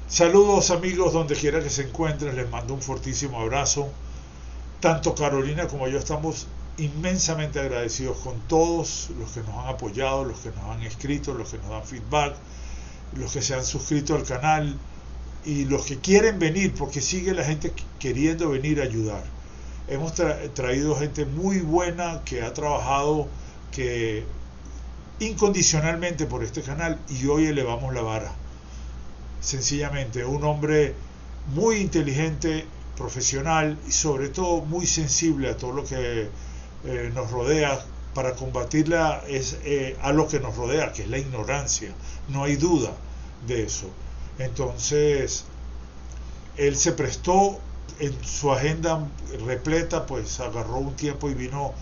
Saludos amigos donde quiera que se encuentren, les mando un fortísimo abrazo. Tanto Carolina como yo estamos inmensamente agradecidos con todos los que nos han apoyado, los que nos han escrito, los que nos dan feedback, los que se han suscrito al canal y los que quieren venir, porque sigue la gente queriendo venir a ayudar. Hemos traído gente muy buena que ha trabajado que incondicionalmente por este canal y hoy elevamos la vara. Sencillamente, un hombre muy inteligente, profesional y sobre todo muy sensible a todo lo que nos rodea para combatirla a lo que nos rodea, que es la ignorancia. No hay duda de eso. Entonces, él se prestó en su agenda repleta, pues agarró un tiempo y vino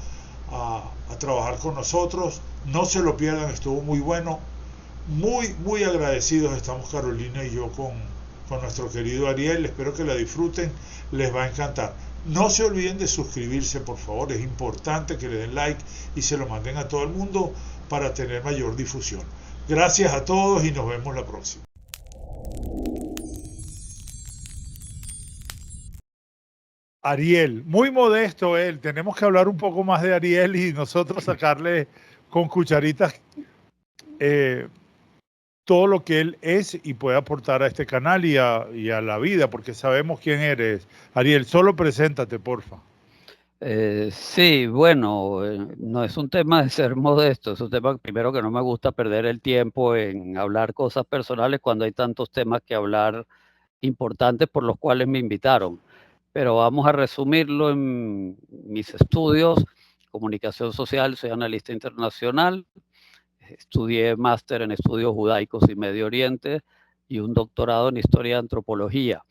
a trabajar con nosotros. No se lo pierdan, estuvo muy bueno. Muy agradecidos estamos Carolina y yo con nuestro querido Ariel. Espero que la disfruten, les va a encantar. No se olviden de suscribirse, por favor. Es importante que le den like y se lo manden a todo el mundo para tener mayor difusión. Gracias a todos y nos vemos la próxima. Ariel, muy modesto él. Tenemos que hablar un poco más de Ariel y nosotros sacarle con cucharitas eh, todo lo que él es y puede aportar a este canal y a la vida, porque sabemos quién eres. Ariel, solo preséntate, porfa. Sí, bueno, no es un tema de ser modesto, es un tema primero que no me gusta perder el tiempo en hablar cosas personales cuando hay tantos temas que hablar importantes por los cuales me invitaron. Pero vamos a resumirlo en mis estudios, comunicación social, soy analista internacional, estudié máster en estudios judaicos y Medio Oriente y un doctorado en historia y antropología.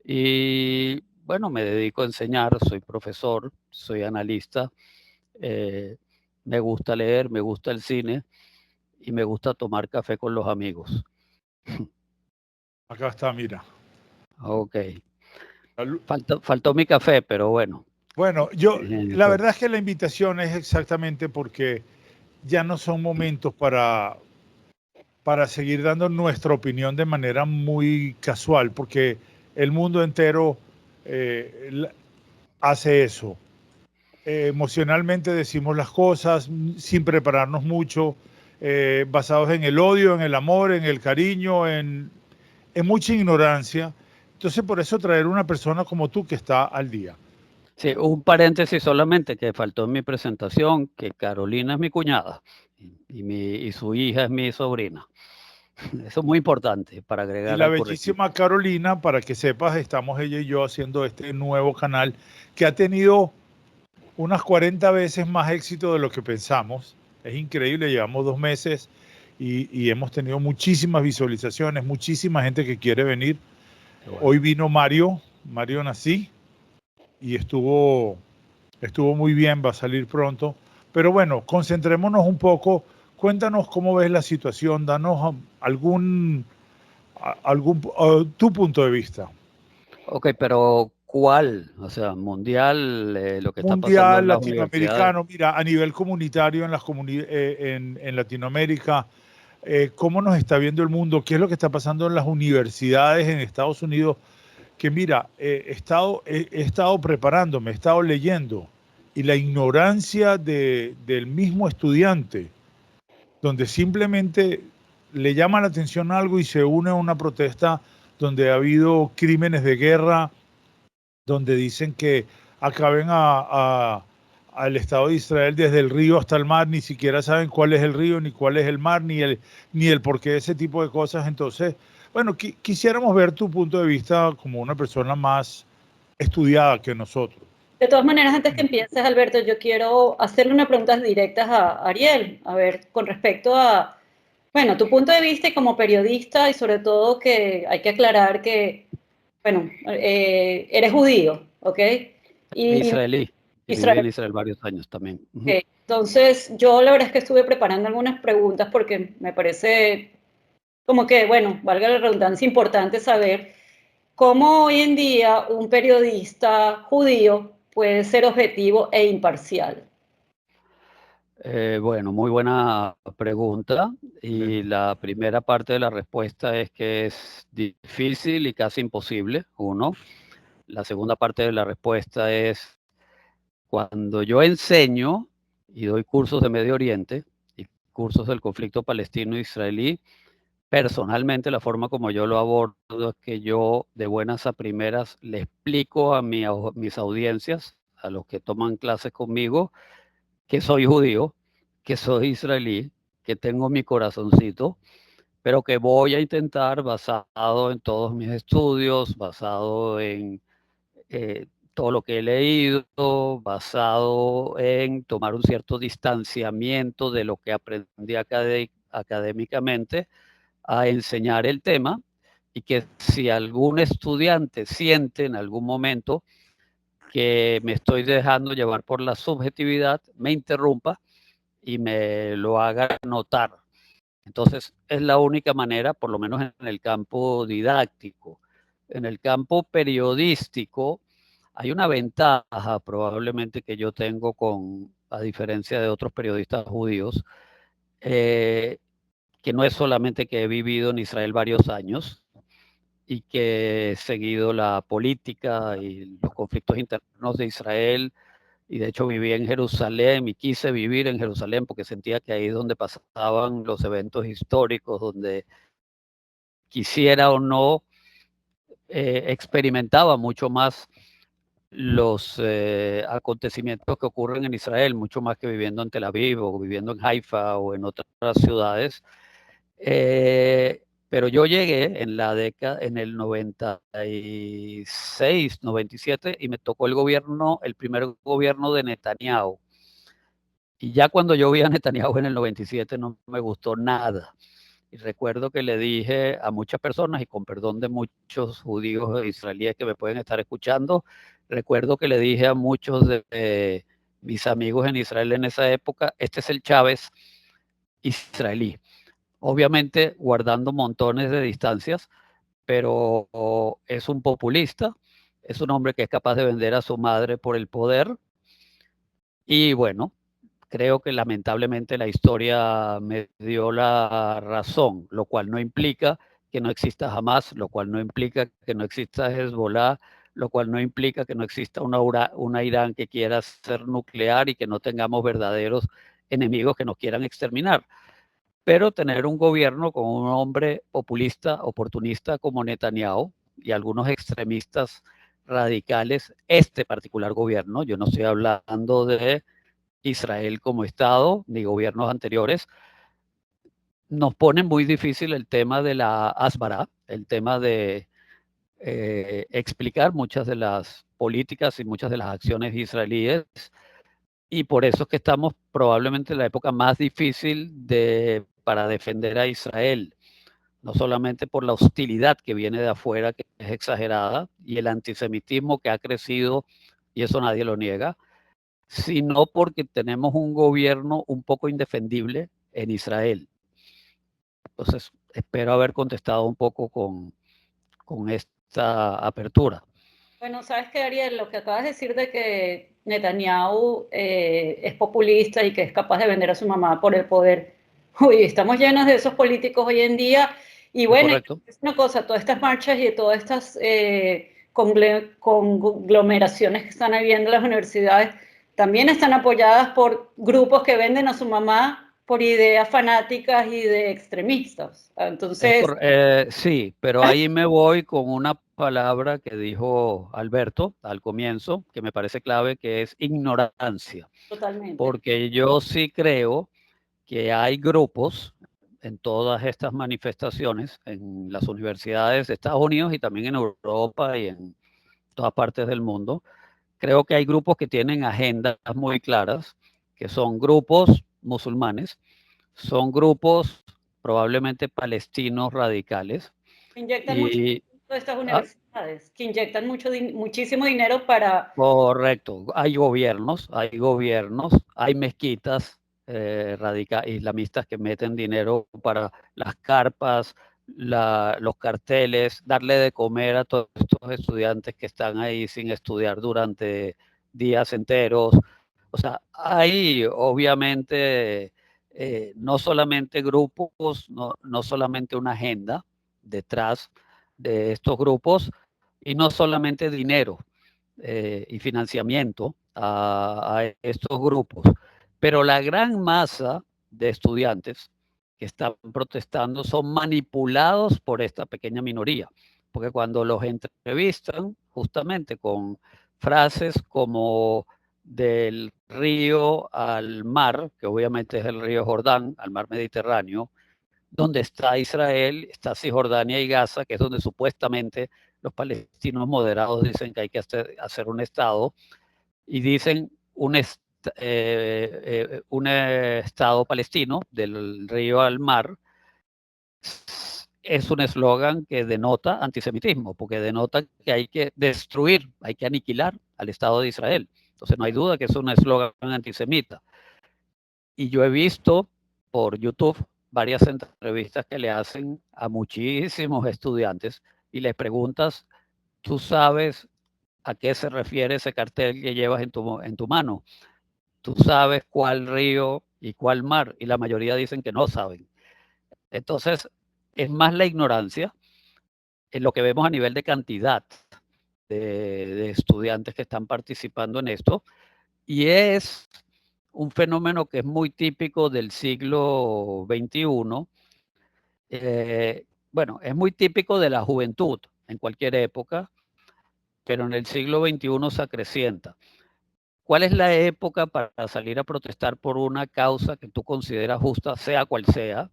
Y bueno, me dedico a enseñar, soy profesor, soy analista, eh, me gusta leer, me gusta el cine y me gusta tomar café con los amigos. Acá está, mira. Ok, faltó mi café, pero bueno. Bueno, la verdad es que la invitación es exactamente porque ya no son momentos para seguir dando nuestra opinión de manera muy casual, porque el mundo entero hace eso. Emocionalmente decimos las cosas sin prepararnos mucho, basados en el odio, en el amor, en el cariño, en mucha ignorancia. Entonces, por eso traer una persona como tú que está al día. Sí, un paréntesis solamente que faltó en mi presentación, que Carolina es mi cuñada y su hija es mi sobrina. Eso es muy importante para Y agregar la al currículum. bellísima Carolina, para que sepas, estamos ella y yo haciendo este nuevo canal que ha tenido unas 40 veces más éxito de lo que pensamos. Es increíble, llevamos 2 meses y hemos tenido muchísimas visualizaciones, muchísima gente que quiere venir. Bueno. Hoy vino Mario Nací, y estuvo muy bien, va a salir pronto. Pero bueno, concentrémonos un poco, cuéntanos cómo ves la situación, danos tu punto de vista. Ok, pero ¿cuál? O sea, mundial, lo que está pasando Mundial, en las universidades. latinoamericano, mira, a nivel comunitario en Latinoamérica, cómo nos está viendo el mundo, qué es lo que está pasando en las universidades en Estados Unidos, que mira, he estado preparándome, he estado leyendo, y la ignorancia del mismo estudiante, donde simplemente le llama la atención algo y se une a una protesta donde ha habido crímenes de guerra, donde dicen que acaben al Estado de Israel desde el río hasta el mar, ni siquiera saben cuál es el río, ni cuál es el mar, ni el porqué de ese tipo de cosas. Entonces, bueno, quisiéramos ver tu punto de vista como una persona más estudiada que nosotros. De todas maneras, antes que empieces, Alberto, yo quiero hacerle unas preguntas directas a Ariel, a ver, con respecto a, bueno, tu punto de vista y como periodista, y sobre todo que hay que aclarar que, bueno, eres judío, ¿ok? Y Israelí, y viví Israel. en Israel varios años también. Ok. Entonces, yo la verdad es que estuve preparando algunas preguntas porque me parece como que, bueno, valga la redundancia, importante saber cómo hoy en día un periodista judío puede ser objetivo e imparcial. Bueno, muy buena pregunta. Y la primera parte de la respuesta es que es difícil y casi imposible, uno. La segunda parte de la respuesta es cuando yo enseño y doy cursos de Medio Oriente y cursos del conflicto palestino-israelí, personalmente la forma como yo lo abordo es que yo de buenas a primeras le explico a mis audiencias, a los que toman clases conmigo, que soy judío, que soy israelí, que tengo mi corazoncito, pero que voy a intentar, basado en todos mis estudios, basado en todo lo que he leído, basado en tomar un cierto distanciamiento de lo que aprendí académicamente, a enseñar el tema, y que si algún estudiante siente en algún momento que me estoy dejando llevar por la subjetividad, me interrumpa y me lo haga notar. Entonces, es la única manera, por lo menos en el campo didáctico. En el campo periodístico, hay una ventaja probablemente que yo tengo a diferencia de otros periodistas judíos, que no es solamente que he vivido en Israel varios años y que he seguido la política y los conflictos internos de Israel, y de hecho viví en Jerusalén y quise vivir en Jerusalén porque sentía que ahí es donde pasaban los eventos históricos, donde quisiera o no, experimentaba mucho más los acontecimientos que ocurren en Israel, mucho más que viviendo en Tel Aviv o viviendo en Haifa o en otras ciudades. Pero yo llegué en el 96, 97, y me tocó el primer gobierno de Netanyahu. Y ya cuando yo vi a Netanyahu en el 97 no me gustó nada. Y recuerdo que le dije a muchas personas, y con perdón de muchos judíos e israelíes que me pueden estar escuchando, recuerdo que le dije a muchos de mis amigos en Israel en esa época, este es el Chávez israelí. Obviamente guardando montones de distancias, pero es un populista, es un hombre que es capaz de vender a su madre por el poder. Y bueno, creo que lamentablemente la historia me dio la razón, lo cual no implica que no exista Hamas, lo cual no implica que no exista Hezbollah, lo cual no implica que no exista una Irán que quiera ser nuclear y que no tengamos verdaderos enemigos que nos quieran exterminar. Pero tener un gobierno con un hombre populista, oportunista como Netanyahu y algunos extremistas radicales, este particular gobierno, yo no estoy hablando de Israel como Estado, ni gobiernos anteriores, nos pone muy difícil el tema de la Asbara, el tema de explicar muchas de las políticas y muchas de las acciones israelíes, y por eso es que estamos probablemente en la época más difícil para defender a Israel, no solamente por la hostilidad que viene de afuera, que es exagerada, y el antisemitismo que ha crecido, y eso nadie lo niega, sino porque tenemos un gobierno un poco indefendible en Israel. Entonces, espero haber contestado un poco con esta apertura. Bueno, sabes que Ariel, lo que acabas de decir de que Netanyahu es populista y que es capaz de vender a su mamá por el poder. Uy, estamos llenos de esos políticos hoy en día. Y ¿Es bueno, correcto? es una cosa, todas estas marchas y todas estas conglomeraciones que están habiendo en las universidades también están apoyadas por grupos que venden a su mamá por ideas fanáticas y de extremistas. Entonces, Sí, pero ahí me voy con una palabra que dijo Alberto al comienzo, que me parece clave, que es ignorancia. totalmente. Porque yo sí creo que hay grupos en todas estas manifestaciones, en las universidades de Estados Unidos y también en Europa y en todas partes del mundo. Creo que hay grupos que tienen agendas muy claras, que son grupos musulmanes, son grupos probablemente palestinos radicales. Inyectan mucho Y de estas ah, universidades, que inyectan muchísimo dinero para... correcto, hay gobiernos, hay mezquitas islamistas que meten dinero para las carpas, los carteles, darle de comer a todos estos estudiantes que están ahí sin estudiar durante días enteros. O sea, hay obviamente no solamente grupos, no solamente una agenda detrás de estos grupos y no solamente dinero y financiamiento a estos grupos, pero la gran masa de estudiantes que están protestando son manipulados por esta pequeña minoría, porque cuando los entrevistan justamente con frases como del río al mar, que obviamente es el río Jordán, al mar Mediterráneo, donde está Israel, está Cisjordania y Gaza, que es donde supuestamente los palestinos moderados dicen que hay que hacer un Estado, y dicen un Estado palestino del río al mar, es un eslogan que denota antisemitismo, porque denota que hay que destruir, hay que aniquilar al Estado de Israel. Entonces no hay duda que es un eslogan antisemita. Y yo he visto por YouTube varias entrevistas que le hacen a muchísimos estudiantes y les preguntas, ¿tú sabes a qué se refiere ese cartel que llevas en tu mano? ¿Tú sabes cuál río y cuál mar? Y la mayoría dicen que no saben. Entonces, es más la ignorancia en lo que vemos a nivel de cantidad de estudiantes que están participando en esto. Y es un fenómeno que es muy típico del siglo XXI. Bueno, es muy típico de la juventud en cualquier época, pero en el siglo XXI se acrecienta. ¿Cuál es la época para salir a protestar por una causa que tú consideras justa, sea cual sea,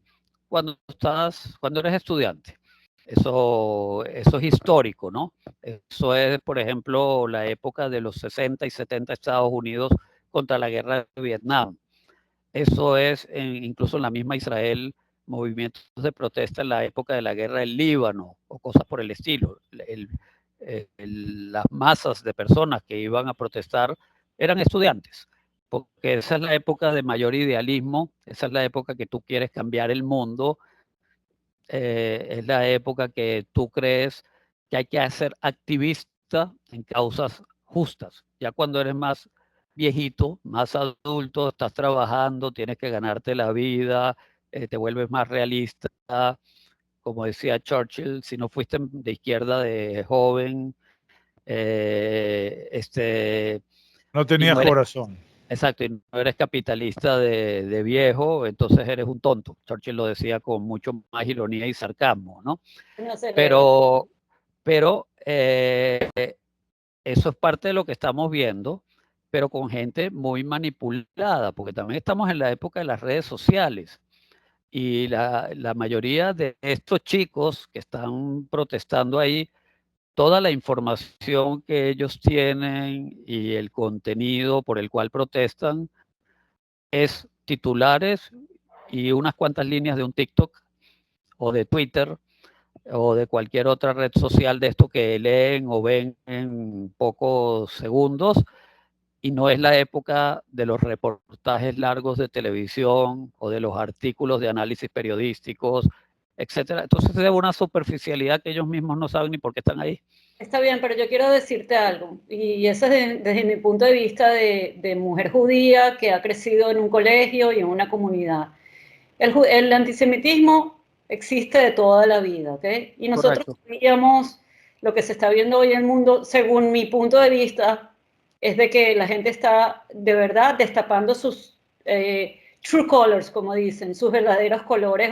cuando eres estudiante? Eso es histórico, ¿no? Eso es, por ejemplo, la época de los 60 y 70 Estados Unidos contra la guerra de Vietnam. Eso es incluso en la misma Israel, movimientos de protesta en la época de la guerra del Líbano o cosas por el estilo. Las masas de personas que iban a protestar eran estudiantes, porque esa es la época de mayor idealismo, esa es la época que tú quieres cambiar el mundo, es la época que tú crees que hay que ser activista en causas justas. Ya cuando eres más viejito, más adulto, estás trabajando, tienes que ganarte la vida, te vuelves más realista. Como decía Churchill, si no fuiste de izquierda de joven, No y tenías no eres, corazón. exacto, y no eres capitalista de viejo, entonces eres un tonto. Churchill lo decía con mucho más ironía y sarcasmo, ¿no? No se lee. Pero eso es parte de lo que estamos viendo, pero con gente muy manipulada, porque también estamos en la época de las redes sociales. Y la mayoría de estos chicos que están protestando ahí, toda la información que ellos tienen y el contenido por el cual protestan es titulares y unas cuantas líneas de un TikTok o de Twitter o de cualquier otra red social de esto que leen o ven en pocos segundos, y no es la época de los reportajes largos de televisión o de los artículos de análisis periodísticos, etcétera. Entonces es una superficialidad que ellos mismos no saben ni por qué están ahí. Está bien, pero yo quiero decirte algo, y eso es desde mi punto de vista de mujer judía que ha crecido en un colegio y en una comunidad. El antisemitismo existe de toda la vida, ¿ok? Y nosotros Correcto. veíamos lo que se está viendo hoy en el mundo, según mi punto de vista, es de que la gente está de verdad destapando sus true colors, como dicen, sus verdaderos colores,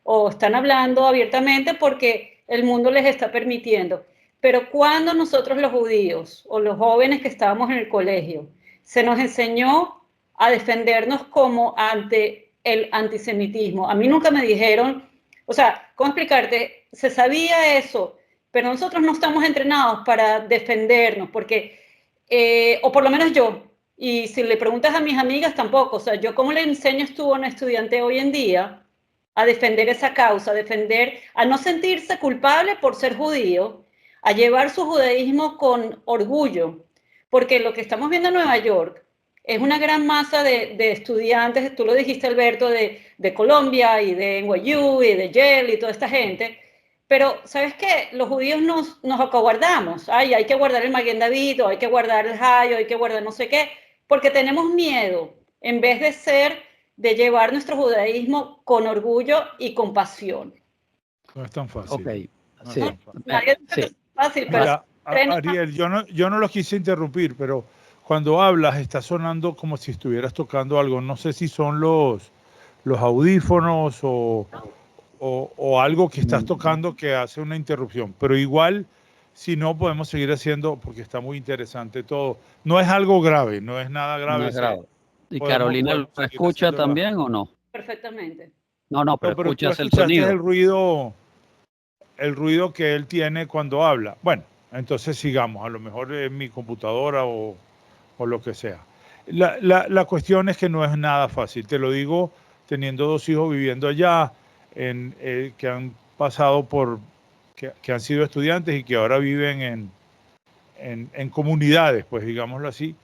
o están hablando abiertamente porque el mundo les está permitiendo. Pero cuando nosotros los judíos o los jóvenes que estábamos en el colegio, se nos enseñó a defendernos como ante el antisemitismo. A mí nunca me dijeron, o sea, ¿cómo explicarte? Se sabía eso, pero nosotros no estamos entrenados para defendernos, porque, o por lo menos yo, y si le preguntas a mis amigas tampoco, o sea, yo cómo le enseño a un estudiante hoy en día a defender esa causa, a no sentirse culpable por ser judío, a llevar su judaísmo con orgullo, porque lo que estamos viendo en Nueva York es una gran masa de estudiantes, tú lo dijiste Alberto, de Colombia y de NYU y de Yale y toda esta gente, pero ¿sabes qué? Los judíos nos acobardamos, ay, hay que guardar el Maguen David, o hay que guardar el Hayo, hay que guardar no sé qué, porque tenemos miedo, en vez de llevar nuestro judaísmo con orgullo y con pasión. No es tan fácil. Ok, No es sí. tan fácil. Nadie dice que es fácil, pero Mira, Ariel, yo no lo quise interrumpir, pero cuando hablas está sonando como si estuvieras tocando algo. No sé si son los audífonos o algo que estás tocando que hace una interrupción, pero igual, si no, podemos seguir haciendo, porque está muy interesante todo. No es algo grave, no es nada grave. No es grave. ¿Y podemos Carolina lo seguir escucha haciéndola. también o no? perfectamente. No, No, pero tú escuchas el escuchaste sonido. el ruido que él tiene cuando habla. Bueno, entonces sigamos, a lo mejor en mi computadora o lo que sea. La cuestión es que no es nada fácil, te lo digo teniendo 2 hijos viviendo allá, que han pasado que han sido estudiantes y que ahora viven en comunidades, pues digámoslo así.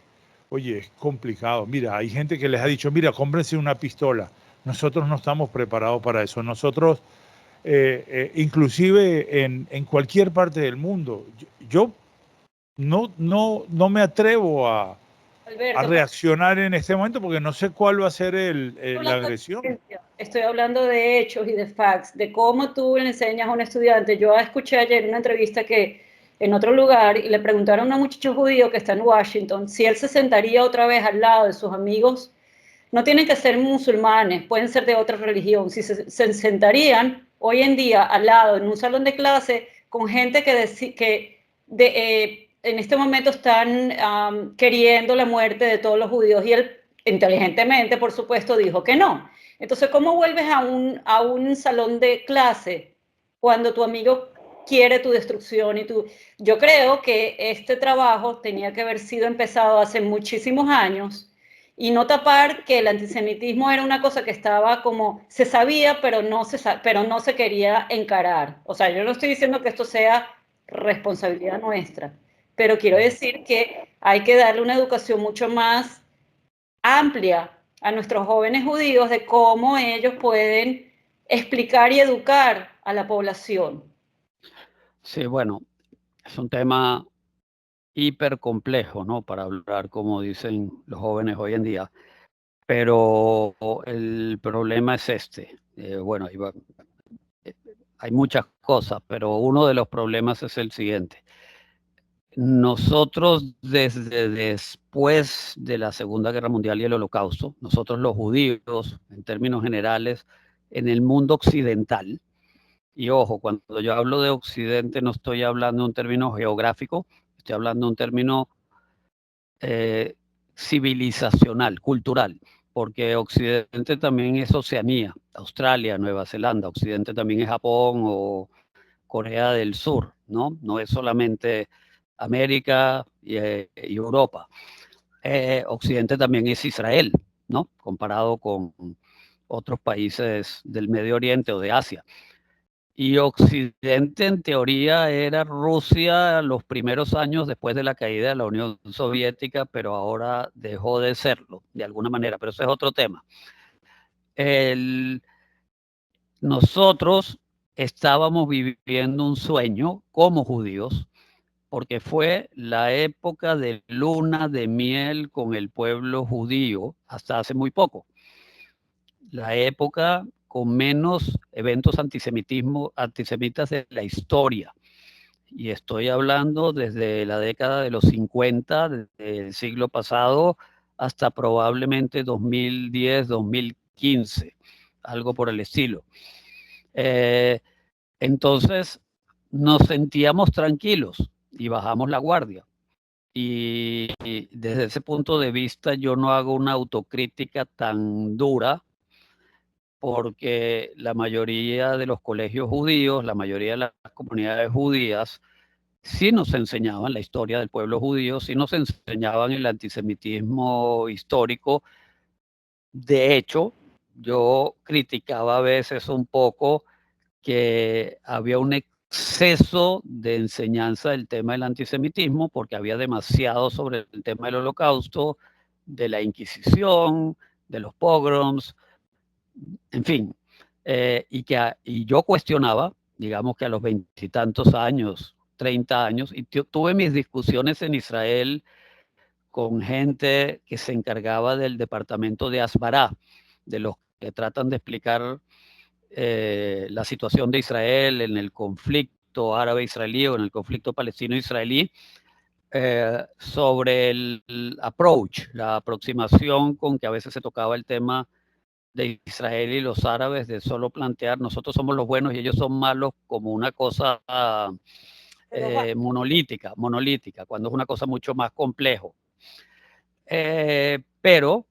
Oye, es complicado. Mira, hay gente que les ha dicho, mira, cómprense una pistola. Nosotros no estamos preparados para eso. Nosotros, inclusive en cualquier parte del mundo, yo no me atrevo a Alberto, reaccionar en este momento porque no sé cuál va a ser la agresión. Estoy hablando de hechos y de facts, de cómo tú le enseñas a un estudiante. Yo escuché ayer una entrevista en otro lugar y le preguntaron a un muchacho judío que está en Washington si él se sentaría otra vez al lado de sus amigos. No tienen que ser musulmanes, pueden ser de otra religión. Si se sentarían hoy en día al lado en un salón de clase con gente en este momento están queriendo la muerte de todos los judíos, y él inteligentemente, por supuesto, dijo que no. Entonces, ¿cómo vuelves a un salón de clase cuando tu amigo quiere tu destrucción? Yo creo que este trabajo tenía que haber sido empezado hace muchísimos años, y no tapar que el antisemitismo era una cosa que estaba como, se sabía, pero no se quería encarar. O sea, yo no estoy diciendo que esto sea responsabilidad nuestra, pero quiero decir que hay que darle una educación mucho más amplia a nuestros jóvenes judíos de cómo ellos pueden explicar y educar a la población. Sí, bueno, es un tema hiper complejo, ¿no? Para hablar, como dicen los jóvenes hoy en día. Pero el problema es este. Bueno, hay muchas cosas, pero uno de los problemas es el siguiente. Nosotros desde después de la Segunda Guerra Mundial y el Holocausto, nosotros los judíos, en términos generales, en el mundo occidental, y ojo, cuando yo hablo de occidente no estoy hablando de un término geográfico, estoy hablando de un término civilizacional, cultural, porque occidente también es Oceanía, Australia, Nueva Zelanda, occidente también es Japón o Corea del Sur, ¿no? No es solamente América y Europa. Occidente también es Israel, ¿no? Comparado con otros países del Medio Oriente o de Asia. Y Occidente, en teoría, era Rusia los primeros años después de la caída de la Unión Soviética, pero ahora dejó de serlo, de alguna manera, pero ese es otro tema. Nosotros estábamos viviendo un sueño como judíos, porque fue la época de luna de miel con el pueblo judío hasta hace muy poco. La época con menos eventos antisemitas de la historia. Y estoy hablando desde la década de los 50 del siglo pasado hasta probablemente 2010, 2015, algo por el estilo. Entonces nos sentíamos tranquilos y bajamos la guardia. Y desde ese punto de vista yo no hago una autocrítica tan dura, porque la mayoría de los colegios judíos, la mayoría de las comunidades judías, sí nos enseñaban la historia del pueblo judío, sí nos enseñaban el antisemitismo histórico. De hecho, yo criticaba a veces un poco que había un exceso de enseñanza del tema del antisemitismo, porque había demasiado sobre el tema del Holocausto, de la Inquisición, de los pogroms, en fin. Y yo cuestionaba, digamos que a los 20 y tantos años, 30 años, y tuve mis discusiones en Israel con gente que se encargaba del departamento de Asbará, de los que tratan de explicar la situación de Israel en el conflicto árabe-israelí o en el conflicto palestino-israelí, sobre el approach, la aproximación con que a veces se tocaba el tema de Israel y los árabes, de solo plantear nosotros somos los buenos y ellos son malos como una cosa monolítica, cuando es una cosa mucho más complejo. Pero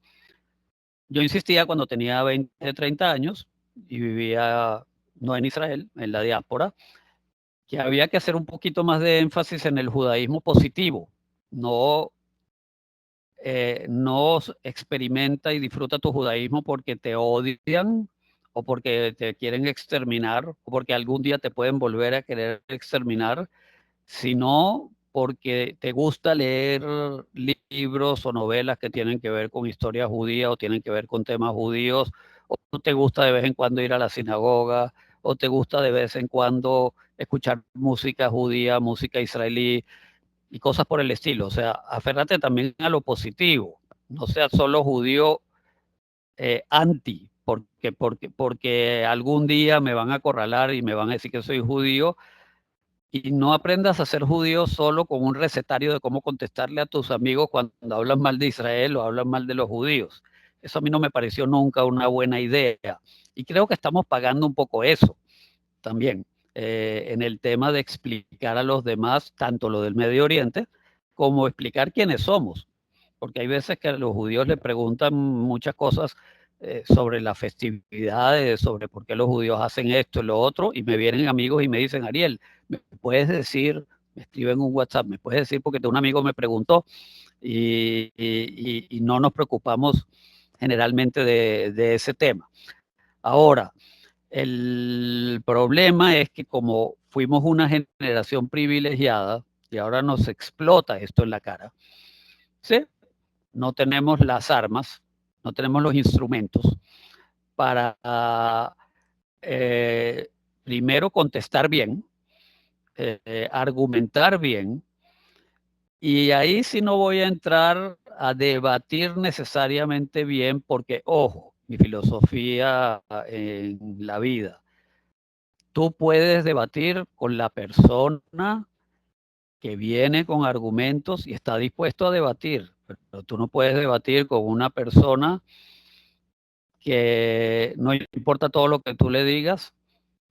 yo insistía cuando tenía 20, 30 años y vivía no en Israel, en la diáspora, que había que hacer un poquito más de énfasis en el judaísmo positivo. No experimenta y disfruta tu judaísmo porque te odian o porque te quieren exterminar o porque algún día te pueden volver a querer exterminar, sino porque te gusta leer libros o novelas que tienen que ver con historia judía o tienen que ver con temas judíos, o te gusta de vez en cuando ir a la sinagoga, o te gusta de vez en cuando escuchar música judía, música israelí y cosas por el estilo. O sea, aférrate también a lo positivo, no seas solo judío anti, porque algún día me van a acorralar y me van a decir que soy judío, y no aprendas a ser judío solo con un recetario de cómo contestarle a tus amigos cuando hablan mal de Israel o hablan mal de los judíos. Eso a mí no me pareció nunca una buena idea. Y creo que estamos pagando un poco eso también, en el tema de explicar a los demás tanto lo del Medio Oriente como explicar quiénes somos. Porque hay veces que a los judíos le preguntan muchas cosas sobre las festividades, sobre por qué los judíos hacen esto y lo otro, y me vienen amigos y me dicen, Ariel, ¿me puedes decir? Me escriben un WhatsApp, ¿me puedes decir? Porque un amigo me preguntó y no nos preocupamos generalmente de ese tema. Ahora, el problema es que como fuimos una generación privilegiada y ahora nos explota esto en la cara, ¿sí? No tenemos las armas, no tenemos los instrumentos para primero contestar bien, argumentar bien, y ahí sí no voy a entrar a debatir necesariamente bien, porque, ojo, mi filosofía en la vida, tú puedes debatir con la persona que viene con argumentos y está dispuesto a debatir, pero tú no puedes debatir con una persona que no importa todo lo que tú le digas,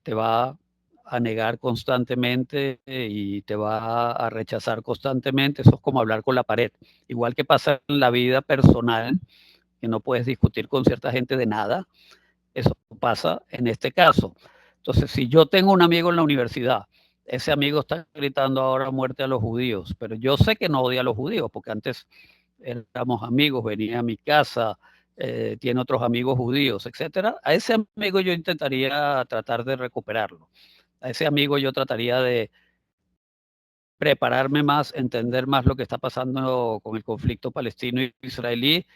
te va a negar constantemente y te va a rechazar constantemente. Eso es como hablar con la pared. Igual que pasa en la vida personal, que no puedes discutir con cierta gente de nada, eso pasa en este caso. Entonces, si yo tengo un amigo en la universidad, ese amigo está gritando ahora muerte a los judíos, pero yo sé que no odia a los judíos, porque antes éramos amigos, venía a mi casa, tiene otros amigos judíos, etcétera. A ese amigo yo intentaría tratar de recuperarlo. A ese amigo yo trataría de prepararme más, entender más lo que está pasando con el conflicto palestino-israelí,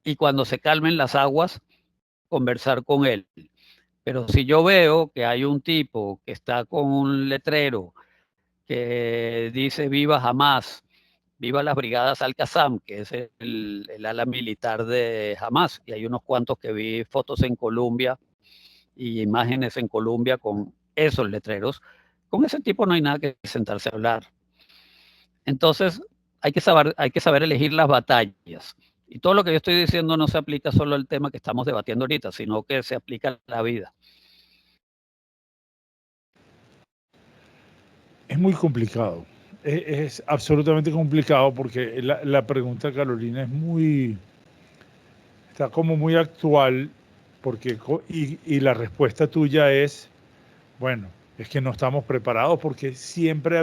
y cuando se calmen las aguas, conversar con él. Pero si yo veo que hay un tipo que está con un letrero que dice viva Hamas, viva las brigadas Al-Qassam, que es el ala militar de Hamas, y hay unos cuantos que vi fotos en Colombia y imágenes en Colombia con esos letreros, con ese tipo no hay nada que sentarse a hablar. Entonces hay que saber elegir las batallas. Y todo lo que yo estoy diciendo no se aplica solo al tema que estamos debatiendo ahorita, sino que se aplica a la vida. Es muy complicado, es absolutamente complicado, porque la pregunta, Carolina, está como muy actual, porque, y la respuesta tuya es, bueno, es que no estamos preparados, porque siempre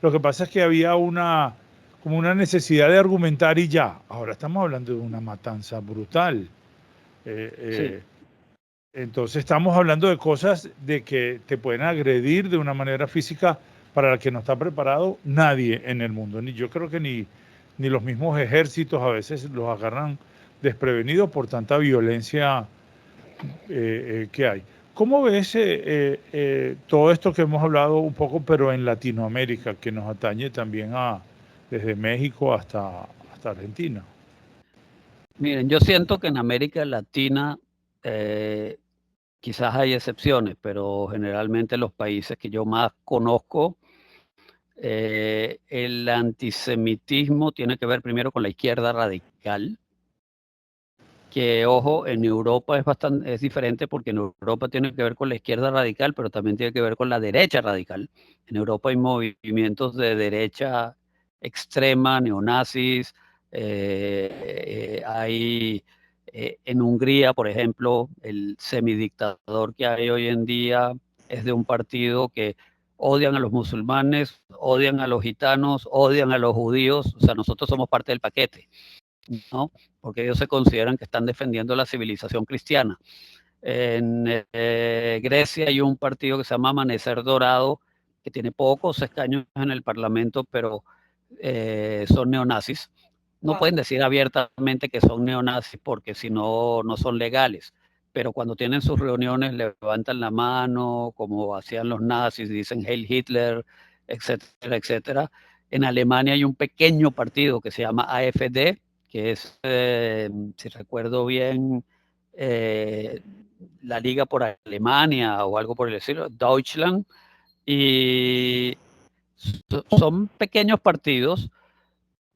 lo que pasa es que había como una necesidad de argumentar y ya. Ahora estamos hablando de una matanza brutal. Sí. Entonces estamos hablando de cosas de que te pueden agredir de una manera física para la que no está preparado nadie en el mundo. Yo creo que ni los mismos ejércitos a veces los agarran desprevenidos por tanta violencia que hay. ¿Cómo ves todo esto que hemos hablado un poco, pero en Latinoamérica, que nos atañe también desde México hasta hasta Argentina. Miren, yo siento que en América Latina quizás hay excepciones, pero generalmente los países que yo más conozco, el antisemitismo tiene que ver primero con la izquierda radical, que ojo, en Europa es diferente porque en Europa tiene que ver con la izquierda radical, pero también tiene que ver con la derecha radical. En Europa hay movimientos de derecha extrema, neonazis, hay en Hungría, por ejemplo, el semidictador que hay hoy en día es de un partido que odian a los musulmanes, odian a los gitanos, odian a los judíos, o sea, nosotros somos parte del paquete, ¿no? Porque ellos se consideran que están defendiendo la civilización cristiana. En Grecia hay un partido que se llama Amanecer Dorado, que tiene pocos escaños en el Parlamento, pero son neonazis. No pueden decir abiertamente que son neonazis porque si no, no son legales. Pero cuando tienen sus reuniones levantan la mano, como hacían los nazis, dicen Heil Hitler, etcétera, etcétera. En Alemania hay un pequeño partido que se llama AfD, que es, si recuerdo bien, la Liga por Alemania o algo por el estilo, Deutschland, y son pequeños partidos,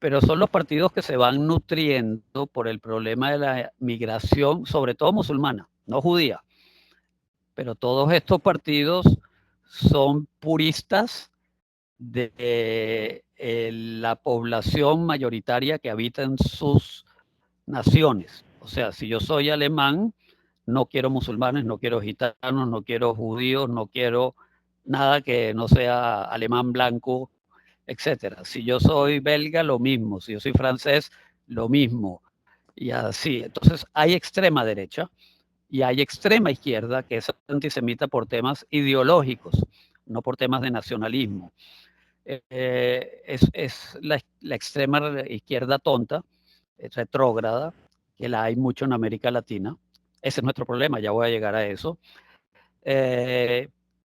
pero son los partidos que se van nutriendo por el problema de la migración, sobre todo musulmana, no judía. Pero todos estos partidos son puristas de la población mayoritaria que habita en sus naciones. O sea, si yo soy alemán, no quiero musulmanes, no quiero gitanos, no quiero judíos, no quiero nada que no sea alemán blanco, etcétera. Si yo soy belga, lo mismo. Si yo soy francés, lo mismo. Y así. Entonces, hay extrema derecha y hay extrema izquierda que es antisemita por temas ideológicos, no por temas de nacionalismo. Es la extrema izquierda tonta, retrógrada, que la hay mucho en América Latina. Ese es nuestro problema, ya voy a llegar a eso.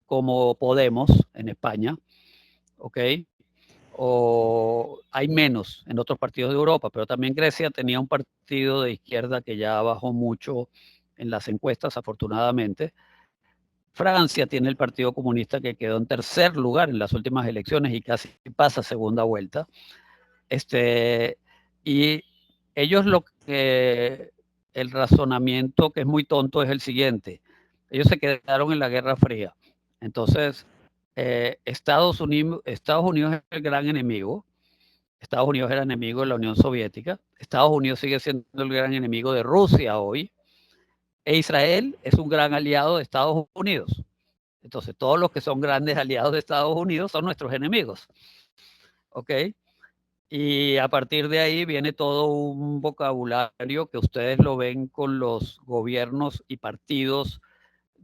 Como Podemos en España, ¿ok? O hay menos en otros partidos de Europa, pero también Grecia tenía un partido de izquierda que ya bajó mucho en las encuestas, afortunadamente. Francia tiene el Partido Comunista que quedó en tercer lugar en las últimas elecciones y casi pasa segunda vuelta. Y ellos el razonamiento que es muy tonto es el siguiente. Ellos se quedaron en la Guerra Fría. Entonces, Estados Unidos es el gran enemigo. Estados Unidos era enemigo de la Unión Soviética. Estados Unidos sigue siendo el gran enemigo de Rusia hoy. E Israel es un gran aliado de Estados Unidos. Entonces, todos los que son grandes aliados de Estados Unidos son nuestros enemigos. ¿Ok? Y a partir de ahí viene todo un vocabulario que ustedes lo ven con los gobiernos y partidos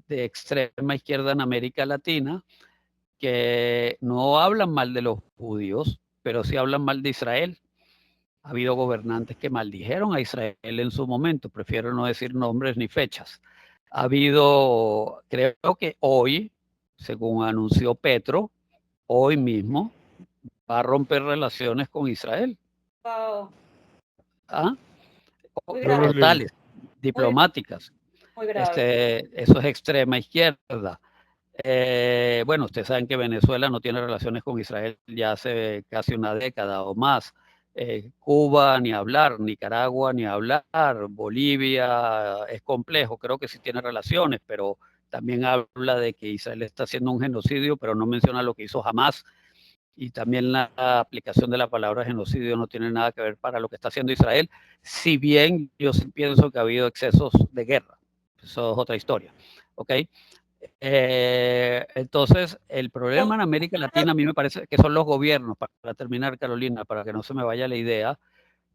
de extrema izquierda en América Latina, que no hablan mal de los judíos, pero sí hablan mal de Israel. Ha habido gobernantes que maldijeron a Israel en su momento, prefiero no decir nombres ni fechas. Ha habido, creo que hoy, según anunció Petro, hoy mismo va a romper relaciones con Israel. Wow. ¿Ah? Grave. Totales, diplomáticas. Muy grave. Eso es extrema izquierda. Bueno, ustedes saben que Venezuela no tiene relaciones con Israel ya hace casi una década o más. Cuba ni hablar, Nicaragua ni hablar, Bolivia es complejo, creo que sí tiene relaciones, pero también habla de que Israel está haciendo un genocidio, pero no menciona lo que hizo Hamás. Y también la aplicación de la palabra genocidio no tiene nada que ver para lo que está haciendo Israel, si bien yo sí pienso que ha habido excesos de guerra. Eso es otra historia. ¿Ok? Entonces, el problema en América Latina a mí me parece que son los gobiernos, para terminar, Carolina, para que no se me vaya la idea,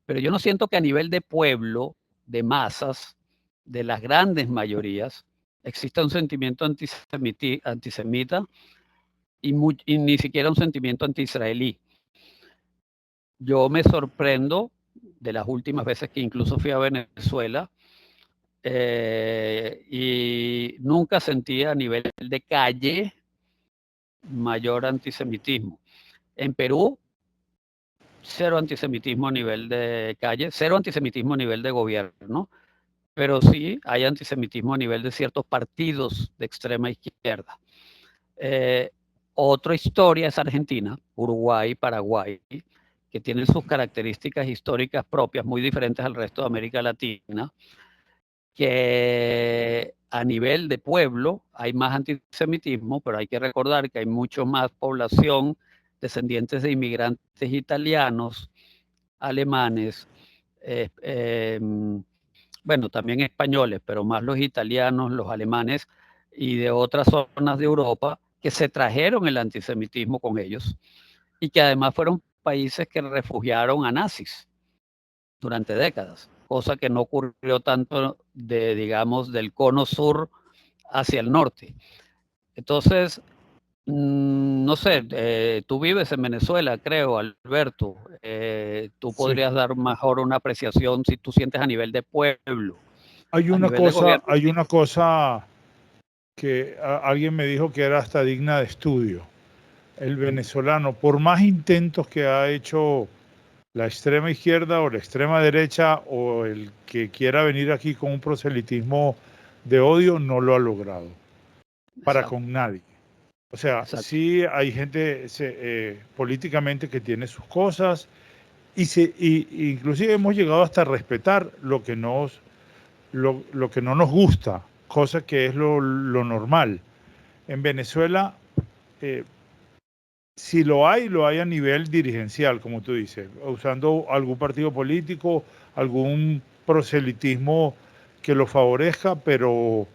pero yo no siento que a nivel de pueblo, de masas, de las grandes mayorías, exista un sentimiento antisemita y ni siquiera un sentimiento anti-israelí. Yo me sorprendo de las últimas veces que incluso fui a Venezuela y nunca sentí a nivel de calle mayor antisemitismo. En Perú cero antisemitismo a nivel de calle, cero antisemitismo a nivel de gobierno, pero sí hay antisemitismo a nivel de ciertos partidos de extrema izquierda. Otra historia es Argentina, Uruguay, Paraguay, que tienen sus características históricas propias muy diferentes al resto de América Latina, que a nivel de pueblo hay más antisemitismo, pero hay que recordar que hay mucho más población descendientes de inmigrantes italianos, alemanes, bueno, también españoles, pero más los italianos, los alemanes y de otras zonas de Europa que se trajeron el antisemitismo con ellos y que además fueron países que refugiaron a nazis durante décadas, cosa que no ocurrió tanto digamos, del cono sur hacia el norte. Entonces, no sé, tú vives en Venezuela, creo, Alberto. Tú Sí. podrías dar mejor una apreciación si tú sientes a nivel de pueblo, Hay a nivel de gobierno. una cosa que alguien me dijo que era hasta digna de estudio. El venezolano, por más intentos que ha hecho la extrema izquierda o la extrema derecha o el que quiera venir aquí con un proselitismo de odio, no lo ha logrado. Para Exacto. con nadie. O sea, Exacto. sí hay gente políticamente que tiene sus cosas y inclusive hemos llegado hasta a respetar lo que no nos gusta, cosa que es lo normal. En Venezuela, si lo hay a nivel dirigencial, como tú dices, usando algún partido político, algún proselitismo que lo favorezca, pero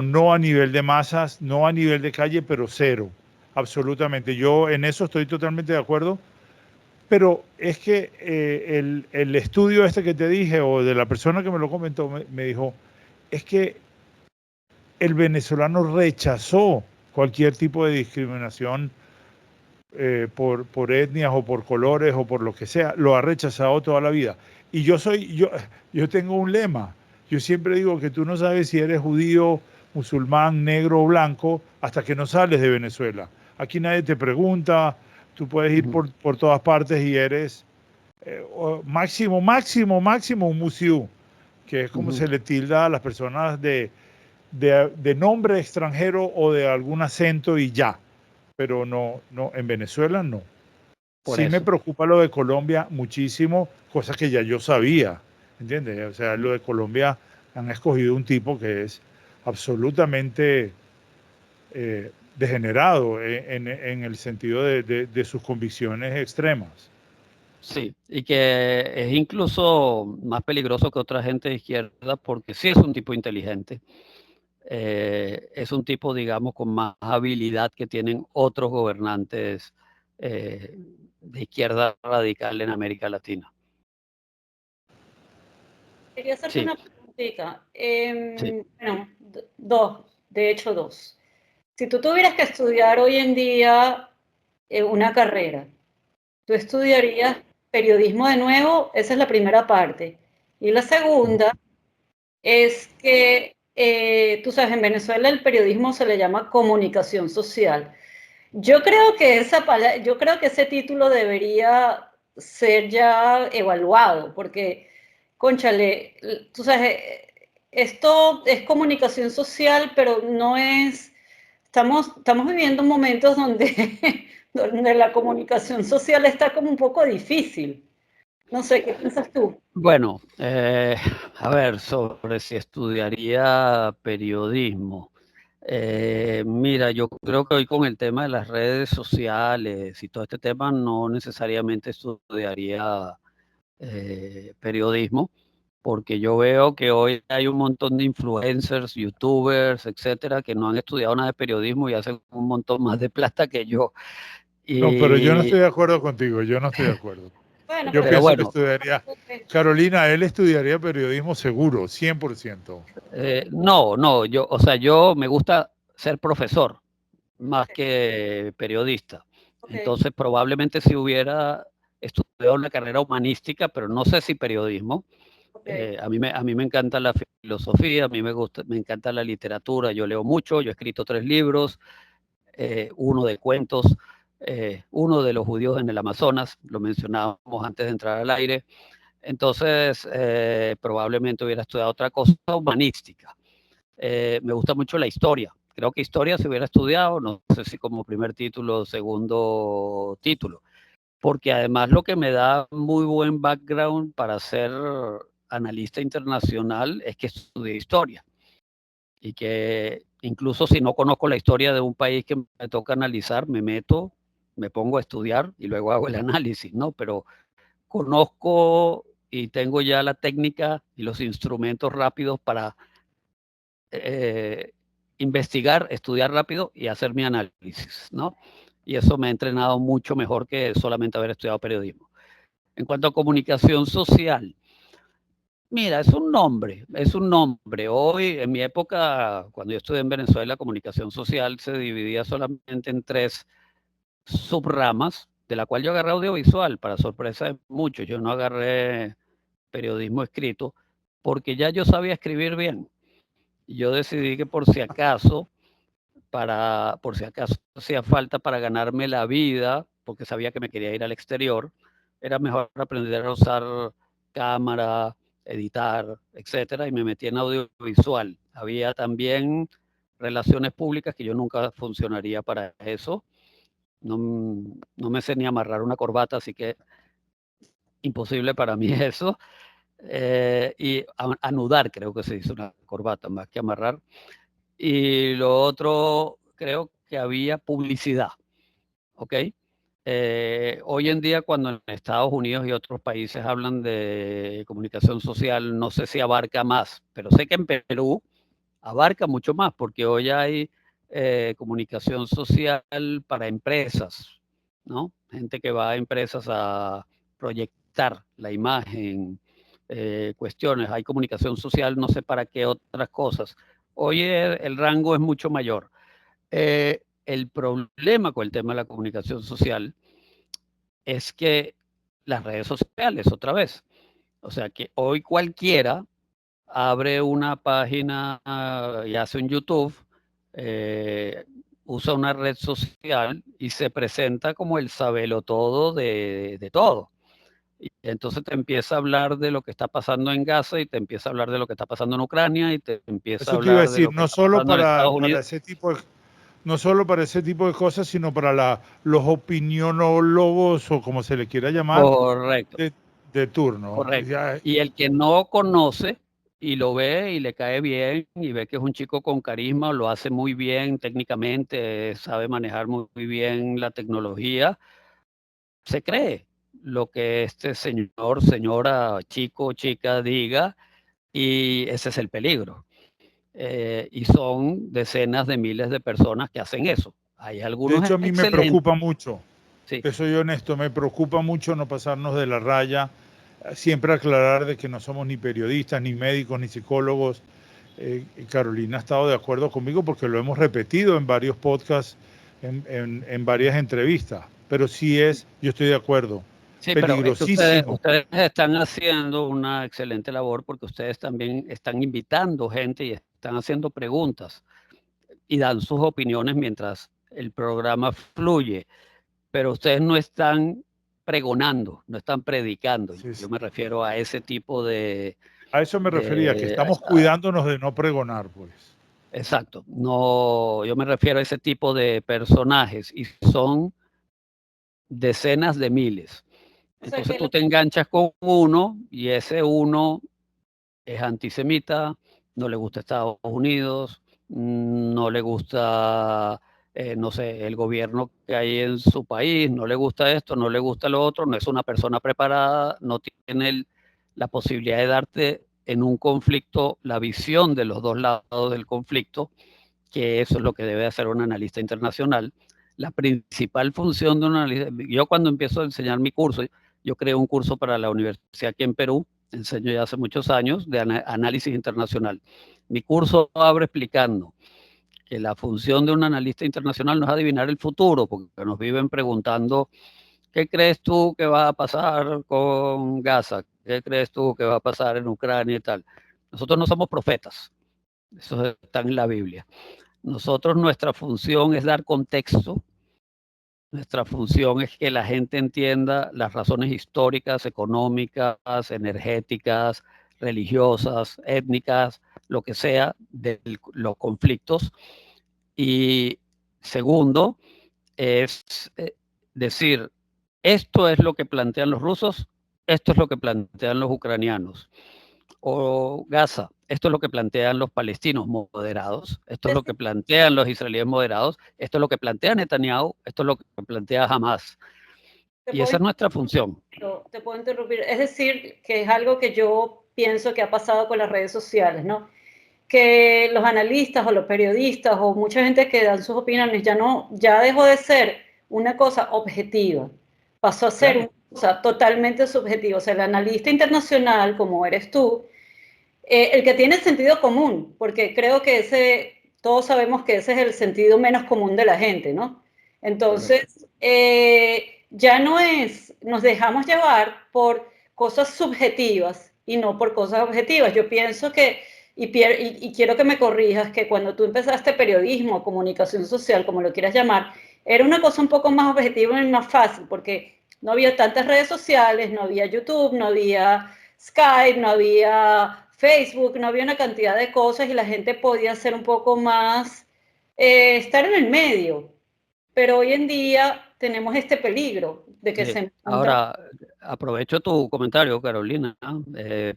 no a nivel de masas, no a nivel de calle, pero cero, absolutamente. Yo en eso estoy totalmente de acuerdo, pero es que el estudio este que te dije, o de la persona que me lo comentó, me dijo, es que el venezolano rechazó cualquier tipo de discriminación por etnias o por colores o por lo que sea, lo ha rechazado toda la vida. Y yo tengo un lema. Yo siempre digo que tú no sabes si eres judío, musulmán, negro o blanco hasta que no sales de Venezuela. Aquí nadie te pregunta, tú puedes ir por todas partes y eres máximo un musiú, que es como se le tilda a las personas de nombre extranjero o de algún acento y ya. Pero no, en Venezuela no. Sí me preocupa lo de Colombia muchísimo, cosas que ya yo sabía, ¿entiendes? O sea, lo de Colombia han escogido un tipo que es absolutamente degenerado en el sentido de sus convicciones extremas. Sí, y que es incluso más peligroso que otra gente de izquierda porque sí es un tipo inteligente. Es un tipo, digamos, con más habilidad que tienen otros gobernantes de izquierda radical en América Latina. Quería hacerte una preguntita. Sí. Bueno, de hecho dos. Si tú tuvieras que estudiar hoy en día una carrera, ¿tú estudiarías periodismo de nuevo? Esa es la primera parte. Y la segunda es que, tú sabes, en Venezuela el periodismo se le llama comunicación social. Yo creo que yo creo que ese título debería ser ya evaluado, porque, cónchale, tú sabes, esto es comunicación social, pero no es, estamos viviendo momentos donde, donde la comunicación social está como un poco difícil. No sé, ¿qué piensas tú? Bueno, a ver, sobre si estudiaría periodismo. Mira, yo creo que hoy con el tema de las redes sociales y todo este tema no necesariamente estudiaría periodismo, porque yo veo que hoy hay un montón de influencers, youtubers, etcétera, que no han estudiado nada de periodismo y hacen un montón más de plata que yo. No, pero yo no Y, estoy de acuerdo contigo, yo no estoy de acuerdo. Bueno, Yo pero pienso que bueno, estudiaría, Carolina, él estudiaría periodismo seguro, 100%. no, o sea, yo me gusta ser profesor más que periodista. okay. Entonces, probablemente si hubiera estudiado una carrera humanística, pero no sé si periodismo. Okay. A mí me encanta la filosofía, a mí me encanta la literatura, yo leo mucho, yo he escrito 3 libros, uno de cuentos, uno de los judíos en el Amazonas, lo mencionábamos antes de entrar al aire. Entonces, probablemente hubiera estudiado otra cosa humanística. Me gusta mucho la historia. Creo que historia se hubiera estudiado, no sé si como primer título o segundo título, porque además lo que me da muy buen background para ser analista internacional es que estudié historia y que incluso si no conozco la historia de un país que me toca analizar, me meto, me pongo a estudiar y luego hago el análisis, ¿no? Pero conozco y tengo ya la técnica y los instrumentos rápidos para investigar, estudiar rápido y hacer mi análisis, ¿no? Y eso me ha entrenado mucho mejor que solamente haber estudiado periodismo. En cuanto a comunicación social, mira, es un nombre, es un nombre. Hoy, en mi época, cuando yo estudié en Venezuela, comunicación social se dividía solamente en 3 subramas, de la cual yo agarré audiovisual, para sorpresa de muchos. Yo no agarré periodismo escrito, porque ya yo sabía escribir bien. Yo decidí que por si acaso hacía falta para ganarme la vida, porque sabía que me quería ir al exterior, era mejor aprender a usar cámara, editar, etcétera, y me metí en audiovisual. Había también relaciones públicas que yo nunca funcionaría para eso. No, no me sé ni amarrar una corbata, así que imposible para mí eso. Y anudar, creo que se dice una corbata, más que amarrar. Y lo otro, creo que había publicidad, ¿ok? Hoy en día, cuando en Estados Unidos y otros países hablan de comunicación social, no sé si abarca más, pero sé que en Perú abarca mucho más, porque hoy hay comunicación social para empresas, ¿no? Gente que va a empresas a proyectar la imagen, cuestiones. Hay comunicación social, no sé para qué otras cosas. Hoy el rango es mucho mayor. El problema con el tema de la comunicación social es que las redes sociales, otra vez, o sea que hoy cualquiera abre una página y hace un YouTube, eh, usa una red social y se presenta como el sabelotodo de todo. Y entonces te empieza a hablar de lo que está pasando en Gaza y te empieza a hablar de lo que está pasando en Ucrania y te empieza a Eso te iba a hablar de decir, lo que está pasando en Estados para Unidos. ese tipo de, no solo para ese tipo de cosas, sino para los opinionólogos o como se le quiera llamar, Correcto, de, de turno. correcto. Y el que no conoce y lo ve y le cae bien y ve que es un chico con carisma, lo hace muy bien técnicamente, sabe manejar muy bien la tecnología, se cree lo que este señor, señora, chico, chica diga, y ese es el peligro. Y son decenas de miles de personas que hacen eso. Hay De algunos hecho, a mí me excelentes, preocupa mucho, sí, que soy honesto, me preocupa mucho no pasarnos de la raya, siempre aclarar de que no somos ni periodistas, ni médicos, ni psicólogos. Carolina ha estado de acuerdo conmigo porque lo hemos repetido en varios podcasts, en varias entrevistas, pero sí es, yo estoy de acuerdo, sí, pero es que peligrosísimo. ustedes están haciendo una excelente labor porque ustedes también están invitando gente y están haciendo preguntas y dan sus opiniones mientras el programa fluye, pero ustedes no están pregonando, no están predicando. Sí, Yo sí. me refiero a ese tipo A eso me refería, que de estamos cuidándonos de no pregonar, pues. exacto, no, yo me refiero a ese tipo de personajes y son decenas de miles. O sea Entonces que tú te enganchas con uno y ese uno es antisemita, no le gusta Estados Unidos, no le gusta, no sé, el gobierno que hay en su país, no le gusta esto, no le gusta lo otro, no es una persona preparada, no tiene la posibilidad de darte en un conflicto la visión de los dos lados del conflicto, que eso es lo que debe hacer un analista internacional. La principal función de un analista, yo cuando empiezo a enseñar mi curso, yo creé un curso para la universidad aquí en Perú, enseño ya hace muchos años, de análisis internacional. Mi curso abre explicando que la función de un analista internacional no es adivinar el futuro, porque nos viven preguntando, ¿qué crees tú que va a pasar con Gaza? ¿Qué crees tú que va a pasar en Ucrania y tal? Nosotros no somos profetas, eso está en la Biblia. Nosotros, nuestra función es dar contexto Nuestra función es que la gente entienda las razones históricas, económicas, energéticas, religiosas, étnicas, lo que sea, de los conflictos. Y segundo, es decir, esto es lo que plantean los rusos, esto es lo que plantean los ucranianos. O Gaza, esto es lo que plantean los palestinos moderados, esto es lo que plantean los israelíes moderados, esto es lo que plantea Netanyahu, esto es lo que plantea Hamas. Y esa es nuestra función. Te puedo interrumpir. Es decir, que es algo que yo pienso que ha pasado con las redes sociales, ¿no? Que los analistas o los periodistas o mucha gente que dan sus opiniones ya dejó de ser una cosa objetiva, pasó a ser una cosa totalmente subjetiva. O sea, el analista internacional, como eres tú, el que tiene sentido común, porque creo que todos sabemos que ese es el sentido menos común de la gente, ¿no? Entonces, ya no es, nos dejamos llevar por cosas subjetivas y no por cosas objetivas. Yo pienso que, y quiero que me corrijas, que cuando tú empezaste periodismo, comunicación social, como lo quieras llamar, era una cosa un poco más objetiva y más fácil, porque no había tantas redes sociales, no había YouTube, no había Skype, no había Facebook, no había una cantidad de cosas y la gente podía ser un poco más, estar en el medio. Pero hoy en día tenemos este peligro de que se... Ahora, aprovecho tu comentario, Carolina,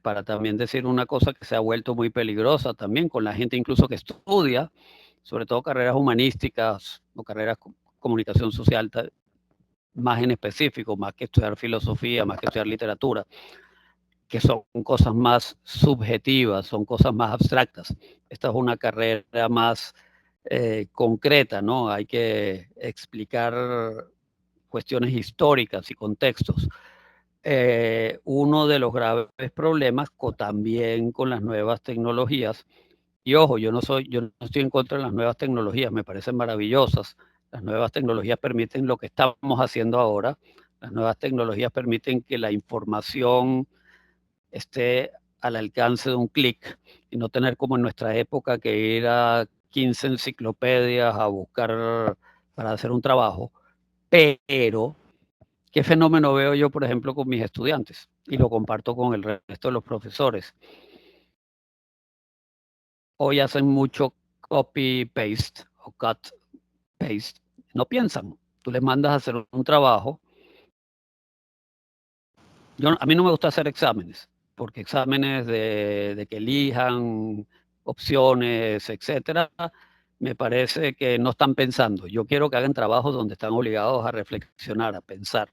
para también decir una cosa que se ha vuelto muy peligrosa también con la gente incluso que estudia, sobre todo carreras humanísticas o carreras comunicación social, más en específico, más que estudiar filosofía, más que estudiar literatura, que son cosas más subjetivas, son cosas más abstractas. Esta es una carrera más concreta, ¿no? Hay que explicar cuestiones históricas y contextos. Uno de los graves problemas también con las nuevas tecnologías, y ojo, yo no estoy en contra de las nuevas tecnologías, me parecen maravillosas. Las nuevas tecnologías permiten lo que estamos haciendo ahora. Las nuevas tecnologías permiten que la información esté al alcance de un clic y no tener como en nuestra época que ir a 15 enciclopedias a buscar para hacer un trabajo. Pero, ¿qué fenómeno veo yo, por ejemplo, con mis estudiantes? Y lo comparto con el resto de los profesores. Hoy hacen mucho copy-paste o cut-paste. No piensan. Tú les mandas a hacer un trabajo. A mí no me gusta hacer exámenes, porque exámenes de que elijan opciones, etcétera, me parece que no están pensando. Yo quiero que hagan trabajos donde están obligados a reflexionar, a pensar.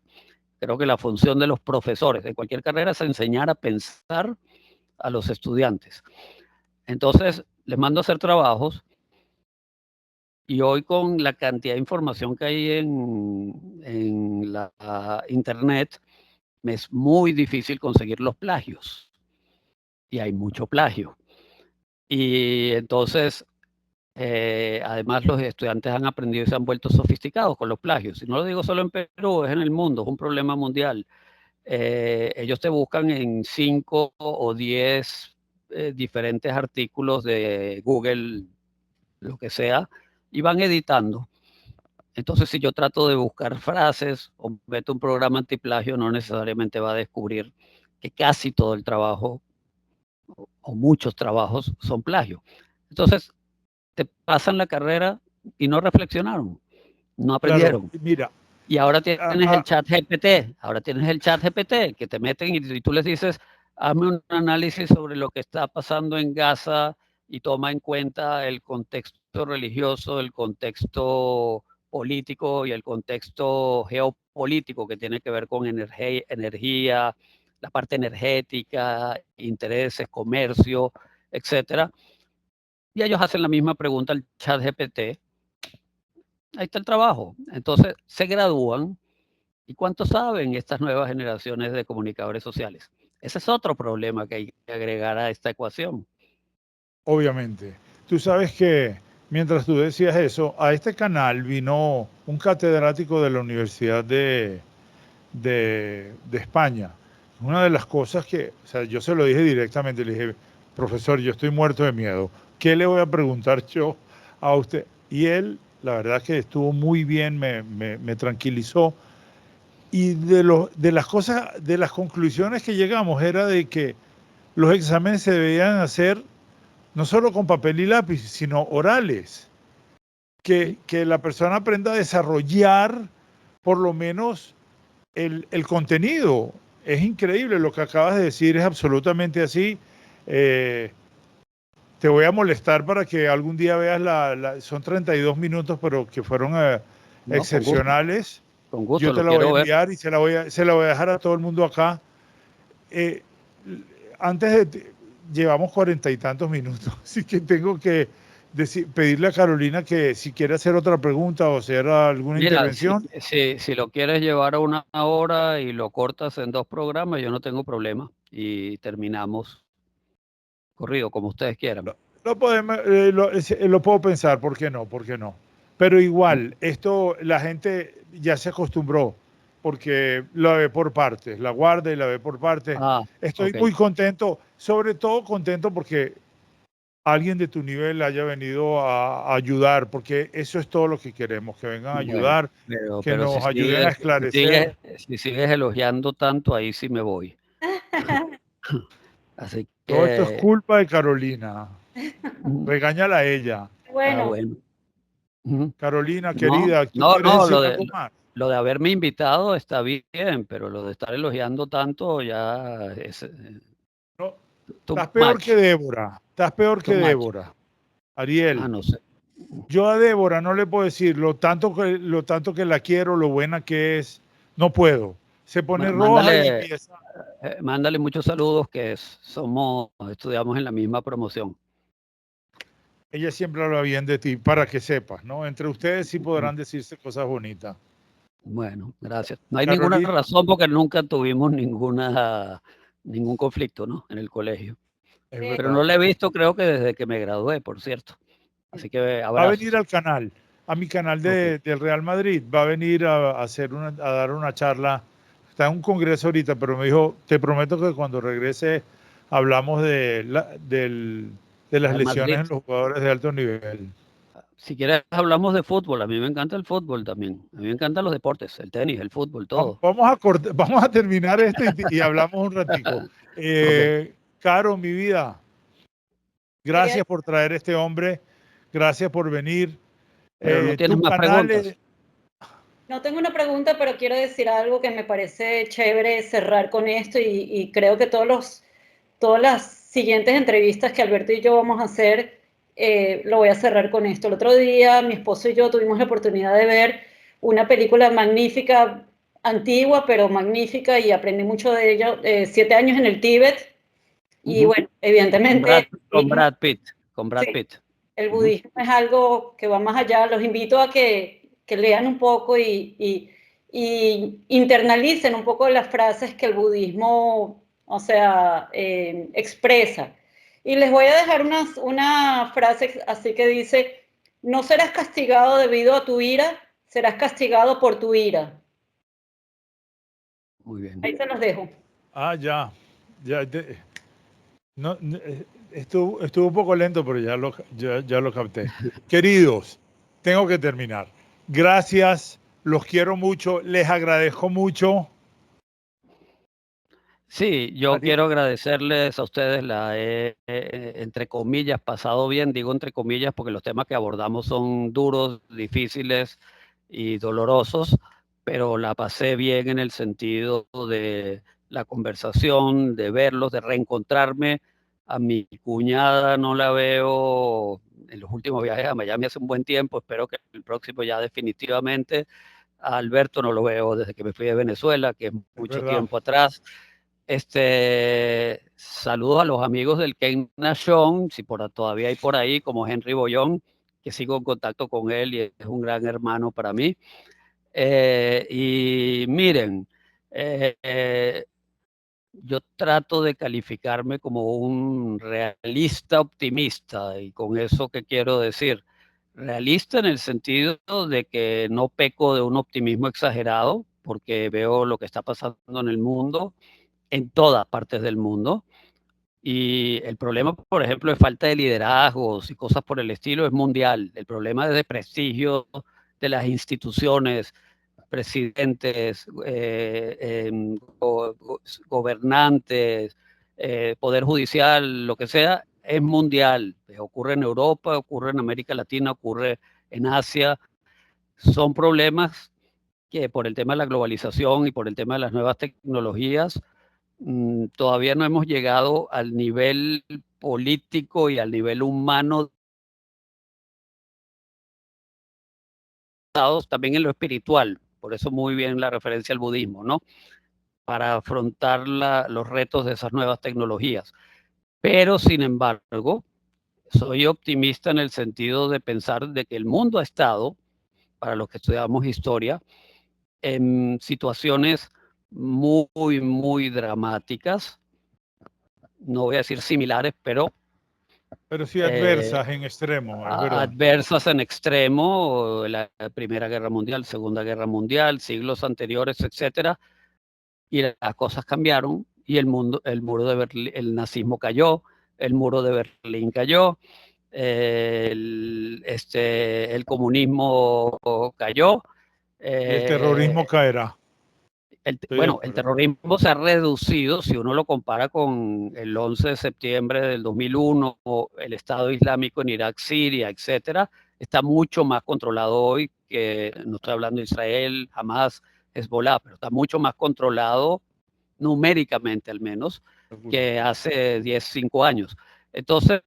Creo que la función de los profesores de cualquier carrera es enseñar a pensar a los estudiantes. Entonces, les mando a hacer trabajos y hoy con la cantidad de información que hay en la internet, me es muy difícil conseguir los plagios y hay mucho plagio. Y entonces, además los estudiantes han aprendido y se han vuelto sofisticados con los plagios. Y no lo digo solo en Perú, es en el mundo, es un problema mundial. Ellos te buscan en 5 o 10 diferentes artículos de Google, lo que sea, y van editando. Entonces, si yo trato de buscar frases o meto un programa antiplagio, no necesariamente va a descubrir que casi todo el trabajo o muchos trabajos son plagio. Entonces, te pasan la carrera y no reflexionaron, no aprendieron. Claro, mira. Y ahora tienes el chat GPT, que te meten y tú les dices, hazme un análisis sobre lo que está pasando en Gaza y toma en cuenta el contexto religioso, el contexto político y el contexto geopolítico que tiene que ver con energía, la parte energética, intereses, comercio, etcétera. Y ellos hacen la misma pregunta al chat GPT. Ahí está el trabajo. Entonces se gradúan. ¿Y cuánto saben estas nuevas generaciones de comunicadores sociales? Ese es otro problema que hay que agregar a esta ecuación. Obviamente. Tú sabes que mientras tú decías eso, a este canal vino un catedrático de la Universidad de España. Una de las cosas que, o sea, yo se lo dije directamente, le dije, profesor, yo estoy muerto de miedo. ¿Qué le voy a preguntar yo a usted? Y él La verdad que estuvo muy bien, me tranquilizó. Y de las cosas, de las conclusiones que llegamos era de que los exámenes se debían hacer no solo con papel y lápiz, sino orales. Que la persona aprenda a desarrollar por lo menos el contenido. Es increíble lo que acabas de decir, es absolutamente así. Eh, Te voy a molestar para que algún día veas son 32 minutos, pero que fueron No, excepcionales. con Yo gusto, te lo la voy a quiero ver. enviar y se la voy a dejar a todo el mundo acá. Eh, Antes de... Llevamos 40 y tantos minutos, así que tengo que pedirle a Carolina que si quiere hacer otra pregunta o hacer alguna Mira, intervención. si lo quieres llevar a 1 hora y lo cortas en 2 programas, yo no tengo problema. Y terminamos corrido, como ustedes quieran. Lo puedo pensar, ¿por qué no? ¿Por qué no? Pero igual, esto la gente ya se acostumbró, porque la ve por partes, la guarda y la ve por partes. Ah, Estoy ok. muy contento, sobre todo contento porque alguien de tu nivel haya venido a ayudar, porque eso es todo lo que queremos, que vengan a Bueno, ayudar, que pero nos ayuden a esclarecer. si sigues elogiando tanto, ahí sí me voy. Así Todo esto es que, culpa de Carolina. Regáñala a ella. está Bueno, bueno. Ujú. Carolina, No, querida, ¿tú no, quieres no, decir algo más? lo de haberme invitado está bien, pero lo de estar elogiando tanto ya es No, too estás peor que much, Débora. Estás peor too que much. Débora. Ariel, No sé. yo a Débora no le puedo decir lo tanto que la quiero, lo buena que es. No puedo. Se pone Bueno, roja y empieza. mándale muchos saludos que estudiamos en la misma promoción. Ella siempre habla bien de ti, para que sepas, ¿no? Entre ustedes sí podrán decirse cosas bonitas. Bueno, gracias. No hay ninguna Carolina, razón porque nunca tuvimos ningún conflicto, ¿no? En el colegio. es sí, Pero no verdad. la he visto, creo que desde que me gradué, por cierto. Así que Va a venir abrazos. al canal, a mi canal Ok. del Real Madrid. Va a venir a dar una charla. Está en un congreso ahorita, pero me dijo, te prometo que cuando regrese hablamos de las Al lesiones Madrid. en los jugadores de alto nivel. Si quieres, hablamos de fútbol. A mí me encanta el fútbol también. A mí me encantan los deportes, el tenis, el fútbol, todo. Vamos a terminar esto y hablamos un ratico. Ok. Caro, mi vida, quería, gracias por traer este hombre, gracias por venir. Pero no tienes Tu más canal preguntas. es... no tengo una pregunta, pero quiero decir algo que me parece chévere cerrar con esto y creo que todas las siguientes entrevistas que Alberto y yo vamos a hacer, lo voy a cerrar con esto. El otro día mi esposo y yo tuvimos la oportunidad de ver una película magnífica, antigua, pero magnífica, y aprendí mucho de ello, 7 años en el Tíbet, y Ujú. bueno, evidentemente, Con Brad Pitt. Con Brad sí, Pitt. el Ujú. budismo es algo que va más allá. Los invito a que lean un poco y internalicen un poco las frases que el budismo, o sea, expresa. Y les voy a dejar una frase así que dice, no serás castigado debido a tu ira, serás castigado por tu ira. Muy bien. Ahí se los dejo. Ya, ya, no, estuvo un poco lento, pero ya lo capté. Queridos, tengo que terminar. Gracias, los quiero mucho, les agradezco mucho. Sí, yo quiero agradecerles a ustedes entre comillas, pasado bien, digo entre comillas, porque los temas que abordamos son duros, difíciles y dolorosos, pero la pasé bien en el sentido de la conversación, de verlos, de reencontrarme. A mi cuñada no la veo en los últimos viajes a Miami hace un buen tiempo, espero que el próximo ya definitivamente. A Alberto no lo veo desde que me fui de Venezuela, que es Es mucho verdad. tiempo atrás. Saludos a los amigos del Ken Nashon, si todavía hay por ahí, como Henry Bollón, que sigo en contacto con él y es un gran hermano para mí. Y miren, yo trato de calificarme como un realista optimista, y con eso, ¿qué quiero decir? Realista en el sentido de que no peco de un optimismo exagerado, porque veo lo que está pasando en el mundo, en todas partes del mundo, Y el problema, por ejemplo, de falta de liderazgos y cosas por el estilo es mundial. El problema de prestigio de las instituciones, presidentes, gobernantes, poder judicial, lo que sea, es mundial. Ocurre en Europa, ocurre en América Latina, ocurre en Asia. Son problemas que por el tema de la globalización y por el tema de las nuevas tecnologías, todavía no hemos llegado al nivel político y al nivel humano, también en lo espiritual, por eso muy bien la referencia al budismo, ¿no? Para afrontar los retos de esas nuevas tecnologías. Pero, sin embargo, soy optimista en el sentido de pensar de que el mundo ha estado, para los que estudiamos historia, en situaciones muy, muy dramáticas, no voy a decir similares, pero sí adversas en extremo, es verdad. Adversas en extremo, la Primera Guerra Mundial, Segunda Guerra Mundial, siglos anteriores, etcétera, y las cosas cambiaron y el muro de Berlín, el nazismo cayó, el muro de Berlín cayó, el comunismo cayó. El terrorismo caerá. Bueno, el terrorismo se ha reducido, si uno lo compara con el 11 de septiembre del 2001, o el Estado Islámico en Irak, Siria, etcétera, está mucho más controlado hoy, que no estoy hablando de Israel, Hamas, Hezbollah, pero está mucho más controlado numéricamente al menos, que hace 5 años. Entonces,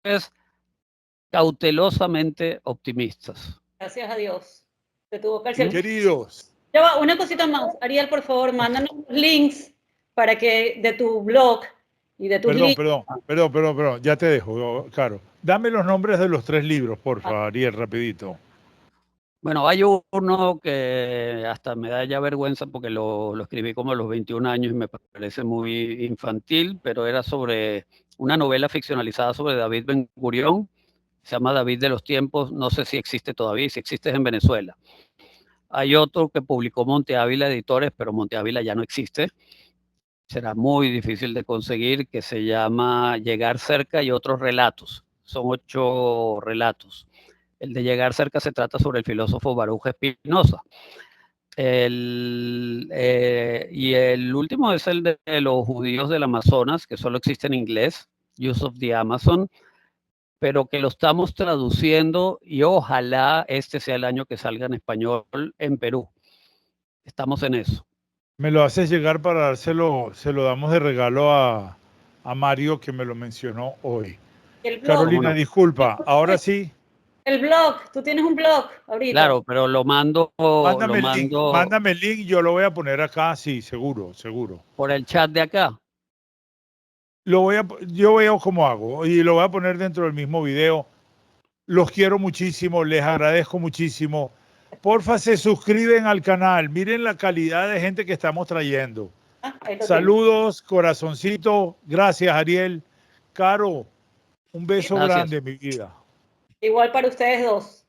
cautelosamente optimistas. Gracias a Dios. Te tuvo Queridos. Ya va, una cosita más. Ariel, por favor, mándanos los links para que de tu blog y de tus links. Perdón, ya te dejo, Caro. Dame los nombres de los 3 libros, por favor, Ariel, rapidito. Bueno, hay uno que hasta me da ya vergüenza porque lo escribí como a los 21 años y me parece muy infantil, pero era sobre una novela ficcionalizada sobre David Ben-Gurión, se llama David de los Tiempos, no sé si existe todavía, si existe es en Venezuela. Hay otro que publicó Monte Ávila Editores, pero Monte Ávila ya no existe, será muy difícil de conseguir, que se llama Llegar Cerca y otros relatos, son 8 relatos. El de Llegar Cerca se trata sobre el filósofo Baruch Spinoza. Y el último es el de los judíos del Amazonas, que solo existe en inglés, Use of the Amazon, pero que lo estamos traduciendo y ojalá este sea el año que salga en español en Perú. Estamos en eso. Me lo haces llegar para dárselo, se lo damos de regalo a Mario, que me lo mencionó hoy. Carolina, disculpa, ahora sí. El blog, tú tienes un blog ahorita. Claro, pero lo mando. Mándame el link, yo lo voy a poner acá, sí, seguro. Por el chat de acá. Yo veo cómo hago y lo voy a poner dentro del mismo video. Los quiero muchísimo, les agradezco muchísimo. Porfa, se suscriben al canal. Miren la calidad de gente que estamos trayendo. Saludos, corazoncito. Gracias, Ariel. Caro, un beso grande, mi vida. Igual para ustedes dos.